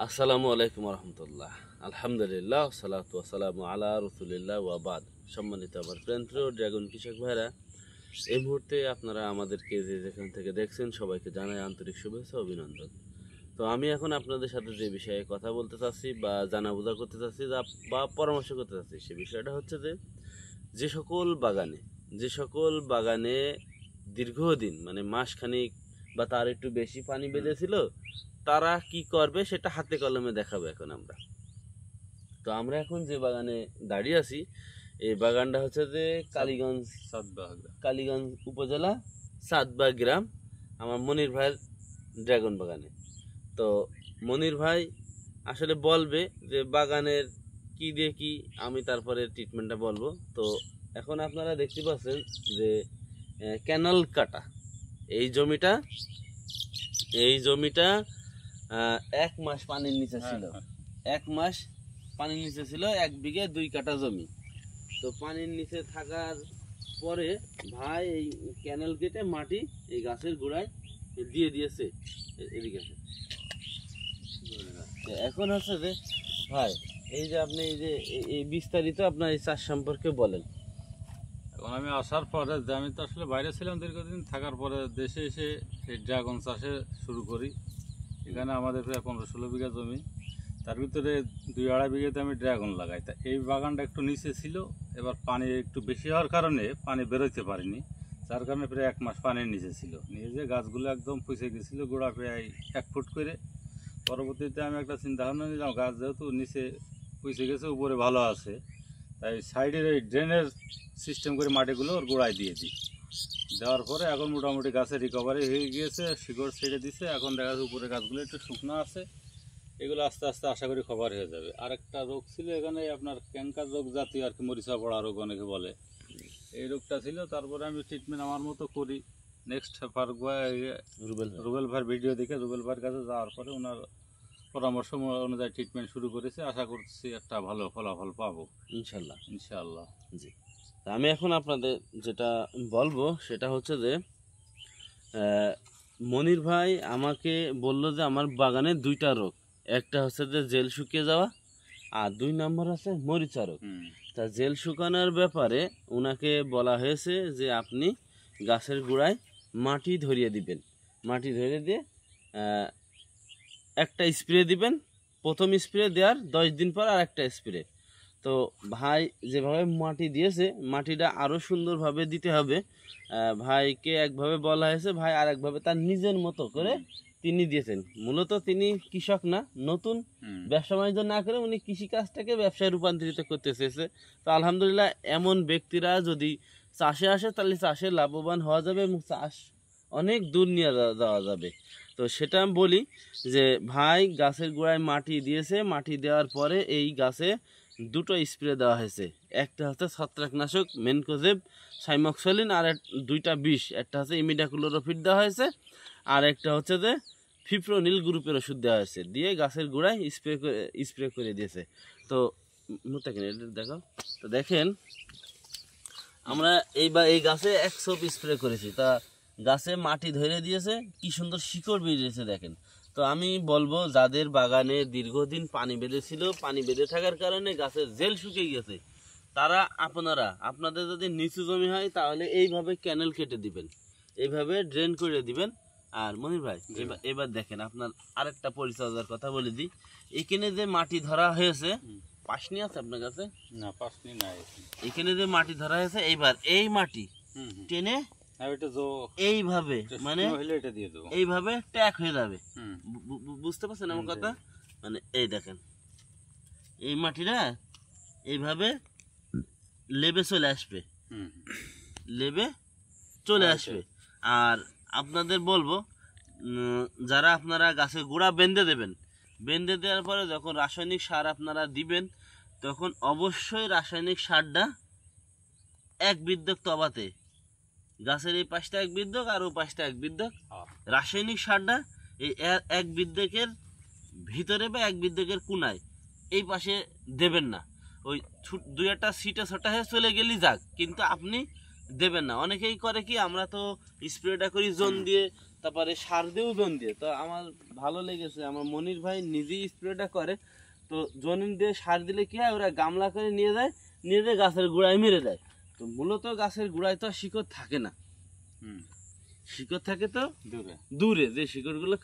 আসসালামু আলাইকুম রহমতুল্লাহ। আলহামদুলিল্লাহ, সালাতু ওয়াসালামু আলা রাসূলিল্লাহ ওয়া বাদ। সম্মানিত আমার প্রিয় ড্রাগন কৃষক ভাইরা, এই মুহূর্তে আপনারা আমাদেরকে যে যেখান থেকে দেখছেন সবাইকে জানাই আন্তরিক শুভেচ্ছা ও অভিনন্দন। তো আমি এখন আপনাদের সাথে যে বিষয়ে কথা বলতে চাচ্ছি বা জানা বোঝা করতে চাচ্ছি বা পরামর্শ করতে চাচ্ছি, সে বিষয়টা হচ্ছে যে সকল বাগানে দীর্ঘদিন মানে মাসখানিক বা তার একটু বেশি পানি বেঁধেছিল, তারা কি করবে সেটা হাতে কলমে দেখাবো এখন আমরা। তো আমরা এখন যে বাগানে দাঁড়িয়ে আছি, এই বাগানটা হচ্ছে যে কালীগঞ্জ উপজেলা সাতবাগ গ্রাম, আমার মনির ভাইয়ের ড্রাগন বাগানে। তো মনির ভাই আসলে বলবে যে বাগানের কি দিয়ে কি, আমি তারপরে ট্রিটমেন্টটা বলবো। তো এখন আপনারা দেখতে পাচ্ছেন যে ক্যানাল কাটা এই জমিটা 1 মাস পানির নিচে ছিল। 1 মাস পানির নিচে ছিল, 1 বিঘে 2 কাঠা জমি। তো পানির নিচে থাকার পরে ভাই এই ক্যানেল কেটে মাটি এই গাছের গোড়ায় দিয়ে দিয়েছে। এদিকে এখন হচ্ছে যে ভাই, এই যে আপনি এই বিস্তারিত আপনার এই চাষ সম্পর্কে বলেন। এখন আমি আসার পরে যে আমি তো আসলে বাইরে ছিলাম দীর্ঘদিন, থাকার পরে দেশে এসে এই ড্রাগন চাষে শুরু করি। এখানে আমাদের প্রায় 15-16 বিঘা জমি, তার ভিতরে 2-2.5 বিঘাতে আমি ড্রাগন লাগাই। তা এই বাগানটা একটু নিচে ছিল, এবার পানি একটু বেশি হওয়ার কারণে পানি বেরোতে পারিনি, যার কারণে প্রায় 1 মাস পানির নিচে ছিল। নিয়ে যে গাছগুলো একদম পুষে গেছিলো, গোড়া প্রায় 1 ফুট করে। পরবর্তীতে আমি একটা চিন্তা ভাবনা নিলাম, গাছ যেহেতু নিচে পুষে গেছে, উপরে ভালো আছে, তাই সাইডের এই ড্রেনের সিস্টেম করে মাটিগুলো ওর গোড়ায় দিয়ে দিই। দেওয়ার পরে এখন মোটামুটি গাছের রিকভারি হয়ে গিয়েছে, শিকড় ছেড়ে দিছে। এখন দেখা যাচ্ছে উপরে গাছগুলো একটু শুকনো আছে, এগুলো আস্তে আস্তে আশা করি কভার হয়ে যাবে। আর একটা রোগ ছিল এখানে, আপনার ক্যাঙ্কার রোগ জাতীয় আর কি, মরিচা পড়া রোগ অনেকে বলে, এই রোগটা ছিল। তারপরে আমি ট্রিটমেন্ট আমার মতো করি। নেক্সট রুবেল ভাইয়ের ভিডিও দেখে রুবেল ভাইয়ের কাছে যাওয়ার পরে ওনার পরামর্শ অনুযায়ী ট্রিটমেন্ট শুরু করেছে। আশা করছি একটা ভালো ফলাফল পাবো ইনশাআল্লাহ। জি, আমি এখন আপনাদের যেটা বলবো সেটা হচ্ছে যে মনির ভাই আমাকে বলল যে আমার বাগানে 2টা রোগ, একটা হচ্ছে যে জেল শুকিয়ে যাওয়া, আর 2 নম্বর আছে মরিচা রোগ। তা জেল শুকানোর ব্যাপারে ওনাকে বলা হয়েছে যে আপনি গাছের গোড়ায় মাটি ধরিয়ে দিবেন। মাটি ধরিয়ে দিয়ে একটা স্প্রে দিবেন। প্রথম স্প্রে দেওয়ার 10 দিন পর আর একটা স্প্রে। তো ভাই যেভাবে মাটি দিয়েছে, মাটিটা আরও সুন্দরভাবে দিতে হবে। ভাইকে একভাবে বলা হয়েছে, ভাই আর একভাবে তার নিজের মতো করে তিনি দিয়েছেন। মূলত তিনি কৃষক না, নতুন ব্যবসা বাণিজ্য না করে উনি কৃষিকাজটাকে ব্যবসায় রূপান্তরিত করতে চেয়েছে। তো আলহামদুলিল্লাহ, এমন ব্যক্তিরা যদি চাষে আসে তাহলে চাষে লাভবান হওয়া যাবে এবং চাষ অনেক দূর নিয়ে যাওয়া যাবে। তো সেটা আমি বলি যে ভাই গাছের গোড়ায় মাটি দিয়েছে, মাটি দেওয়ার পরে এই গাছে 2টো স্প্রে দেওয়া হয়েছে। একটা হচ্ছে ছত্রাকনাশক মেনকোজেব সাইমক্সলিন, আর 2টা বিষ, একটা হচ্ছে ইমিডাক্লোরোফিট দেওয়া হয়েছে, আর একটা হচ্ছে যে ফিপ্রোনিল গ্রুপের ওষুধ দেওয়া হয়েছে। দিয়ে গাছের গোড়ায় স্প্রে করে দিয়েছে। তো দেখো, তো দেখেন আমরা এই গাছে 100 স্প্রে করেছি। তা গাছে মাটি ধরে দিয়েছে, কি সুন্দর শিকড় বেরিয়েছে দেখেন। তো আমি বলবো, যাদের বাগানে দীর্ঘদিন পানি বেঁধেছিল, পানি বেঁধে থাকার কারণে গাছের জেল শুকিয়ে গেছে, তারা আপনাদের যদি নিচু জমি হয় তাহলে এইভাবে ক্যানেল কেটে দিবেন, এইভাবে ড্রেন করে দিবেন। আর মনির ভাই, এবার দেখেন আপনার আরেকটা পরিচর্যার কথা বলে দিই। এখানে যে মাটি ধরা হয়েছে, পাশনি আছে আপনার কাছে? না, পাশনি নাই। এখানে যে মাটি ধরা হয়েছে, এইবার এই মাটি টেনে এইভাবে মানে এইভাবে ট্যাক হয়ে যাবে। বুঝতে পারছেন আমার কথা? মানে এই দেখেন, এই মাটিটা এইভাবে লেবে চলে আসবে। আর আপনাদের বলবো, যারা আপনারা গাছের গোড়া বেঁধে দেবেন, বেঁধে দেওয়ার পরে যখন রাসায়নিক সার আপনারা দিবেন, তখন অবশ্যই রাসায়নিক সারটা 1 বিদ্যক তবাতে, গাছের এই পাশটা 1 বিদ্যক আর ও পাশটা 1 বিদ্যক, রাসায়নিক সারটা এই 1 বিদ্যকের ভিতরে বা 1 বিদ্যকের কোনায় এই পাশে দেবেন না। ওই 2-1টা সিটে ছোটা হয়ে চলে গেলেই যাক, কিন্তু আপনি দেবেন না। অনেকেই করে কি, আমরা তো স্প্রেটা করি জোন দিয়ে তারপরে সার দিয়েও জোন দিয়ে। তো আমার ভালো লেগেছে, আমার মনির ভাই নিজেই স্প্রেটা করে। তো জোন দিয়ে সার দিলে কি হয়, ওরা গামলা করে নিয়ে যায়, নিয়ে যেয়ে গাছের গোড়ায় মেরে দেয়। তো মূলত গাছের গোড়ায় তো আর শিকড় থাকে না, শিকড় থাকে তো দূরে। দূরে, যে শিকড়গুলো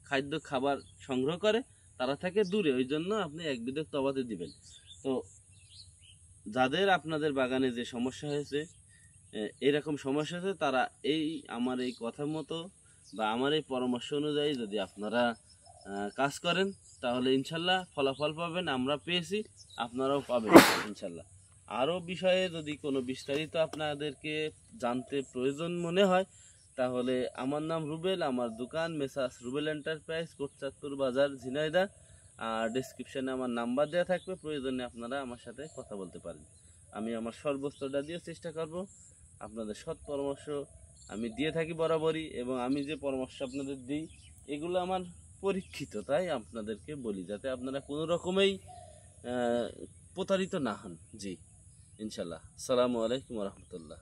খাদ্য খাবার সংগ্রহ করে তারা থাকে দূরে, ওই জন্য আপনি এক বিঘা টবাতে দিবেন। তো যাদের আপনাদের বাগানে যে সমস্যা হয়েছে, এরকম সমস্যা হয়েছে, তারা এই আমার এই কথা মতো বা আমার এই পরামর্শ অনুযায়ী যদি আপনারা কাজ করেন, তাহলে ইনশাল্লাহ ফলাফল পাবেন। আমরা পেয়েছি, আপনারাও পাবেন ইনশাল্লাহ। আরও বিষয়ে যদি কোনো বিস্তারিত আপনাদেরকে জানতে প্রয়োজন মনে হয়, তাহলে আমার নাম রুবেল, আমার দোকান মেসাস রুবেল এন্টারপ্রাইজ, কোটচাঁদপুর বাজার, ঝিনাইদহ। আর ডেসক্রিপশনে আমার নাম্বার দেওয়া থাকবে, প্রয়োজনে আপনারা আমার সাথে কথা বলতে পারেন। আমি আমার সর্বোচ্চটা দিয়ে চেষ্টা করব, আপনাদের সৎ পরামর্শ আমি দিয়ে থাকি বরাবরই, এবং আমি যে পরামর্শ আপনাদের দিই এগুলো আমার পরীক্ষিত, তাই আপনাদেরকে বলি যাতে আপনারা কোনো রকমেই প্রতারিত না হন। জি ইনশাল্লাহ। আসসালামু আলাইকুম রহমতুল্লাহ।